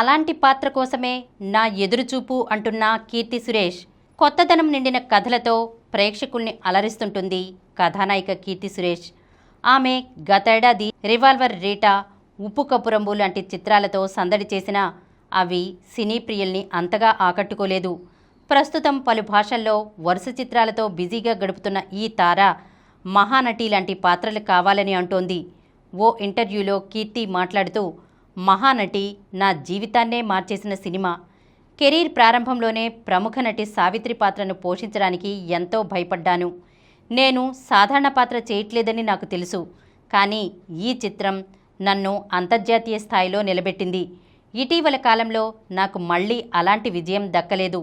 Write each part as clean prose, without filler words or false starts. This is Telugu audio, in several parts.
అలాంటి పాత్ర కోసమే నా ఎదురుచూపు అంటున్న కీర్తి సురేష్. కొత్తదనం నిండిన కథలతో ప్రేక్షకుల్ని అలరిస్తుంటుంది కథానాయిక కీర్తి సురేష్. ఆమె గతేడాది రివాల్వర్ రీటా, ఉప్పు కపురంబు లాంటి చిత్రాలతో సందడి చేసినా అవి సినీ ప్రియుల్ని అంతగా ఆకట్టుకోలేదు. ప్రస్తుతం పలు భాషల్లో వరుస చిత్రాలతో బిజీగా గడుపుతున్న ఈ తార మహానటి లాంటి పాత్రలు కావాలని అంటోంది. ఓ ఇంటర్వ్యూలో కీర్తి మాట్లాడుతూ, మహానటి నా జీవితాన్నే మార్చేసిన సినిమా. కెరీర్ ప్రారంభంలోనే ప్రముఖ నటి సావిత్రి పాత్రను పోషించడానికి ఎంతో భయపడ్డాను. నేను సాధారణ పాత్ర చేయట్లేదని నాకు తెలుసు, కానీ ఈ చిత్రం నన్ను అంతర్జాతీయ స్థాయిలో నిలబెట్టింది. ఇటీవల కాలంలో నాకు మళ్ళీ అలాంటి విజయం దక్కలేదు.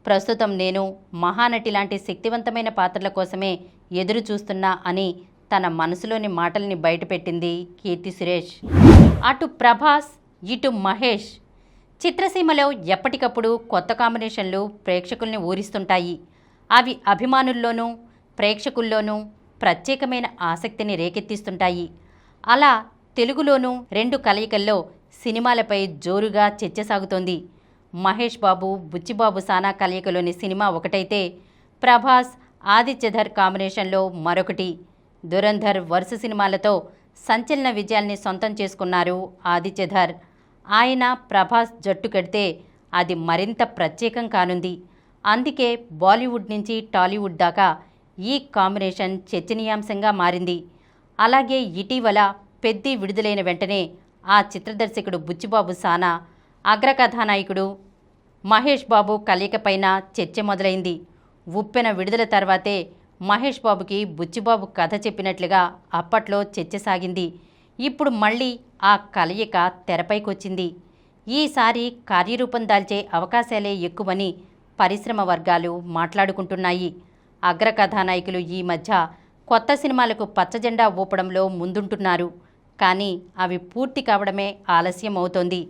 ప్రస్తుతం నేను మహానటి లాంటి శక్తివంతమైన పాత్రల కోసమే ఎదురు చూస్తున్నా అని తన మనసులోని మాటల్ని బయటపెట్టింది కీర్తి సురేష్. అటు ప్రభాస్, ఇటు మహేష్ చిత్రసీమలో ఎప్పటికప్పుడు కొత్త కాంబినేషన్లు ప్రేక్షకుల్ని ఊరిస్తుంటాయి. అవి అభిమానుల్లోనూ ప్రేక్షకుల్లోనూ ప్రత్యేకమైన ఆసక్తిని రేకెత్తిస్తుంటాయి. అలా తెలుగులోనూ 2 కలయికల్లో సినిమాలపై జోరుగా చర్చ సాగుతోంది. మహేష్ బాబు, బుచ్చిబాబు సానా కలయికలోని సినిమా ఒకటైతే, ప్రభాస్, ఆదిత్యధర్ కాంబినేషన్లో మరొకటి. దురంధర్ వరుస సినిమాలతో సంచలన విజయాల్ని సొంతం చేసుకున్నారు ఆదిత్యధర్. ఆయన ప్రభాస్ జట్టు కడితే అది మరింత ప్రత్యేకం కానుంది. అందుకే బాలీవుడ్ నుంచి టాలీవుడ్ దాకా ఈ కాంబినేషన్ చర్చనీయాంశంగా మారింది. అలాగే ఇటీవల పెద్ది విడుదలైన వెంటనే ఆ చిత్రదర్శకుడు బుచ్చిబాబు సానా, అగ్రకథానాయకుడు మహేష్ బాబు కలయికపైన చర్చ మొదలైంది. ఉప్పెన విడుదల తర్వాతే మహేష్ బాబుకి బుచ్చిబాబు కథ చెప్పినట్లుగా అప్పట్లో చర్చ సాగింది. ఇప్పుడు మళ్ళీ ఆ కలయిక తెరపైకొచ్చింది. ఈసారి కార్యరూపం దాల్చే అవకాశాలే ఎక్కువని పరిశ్రమ వర్గాలు మాట్లాడుకుంటున్నాయి. అగ్రకథానాయకులు ఈ మధ్య కొత్త సినిమాలకు పచ్చజెండా ఊపడంలో ముందుంటున్నారు. కానీ అవి పూర్తి కావడమే ఆలస్యం అవుతోంది.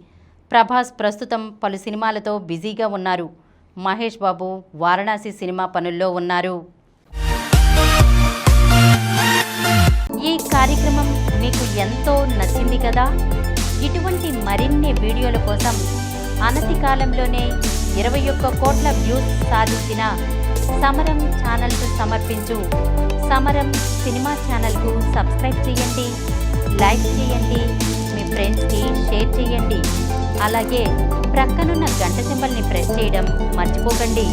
ప్రభాస్ ప్రస్తుతం పలు సినిమాలతో బిజీగా ఉన్నారు. మహేష్ బాబు వారణాసి సినిమా పనుల్లో ఉన్నారు. ఈ కార్యక్రమం మీకు ఎంతో నచ్చింది కదా. ఇటువంటి మరిన్ని వీడియోల కోసం అనతి కాలంలోనే 21 కోట్ల వ్యూస్ సాధించిన సమరం ఛానల్కు సమర్పించు సమరం సినిమా ఛానల్కు సబ్స్క్రైబ్ చేయండి, లైక్ చేయండి, మీ ఫ్రెండ్స్కి షేర్ చేయండి. అలాగే ప్రక్కనున్న గంట సింబల్ని ప్రెస్ చేయడం మర్చిపోకండి.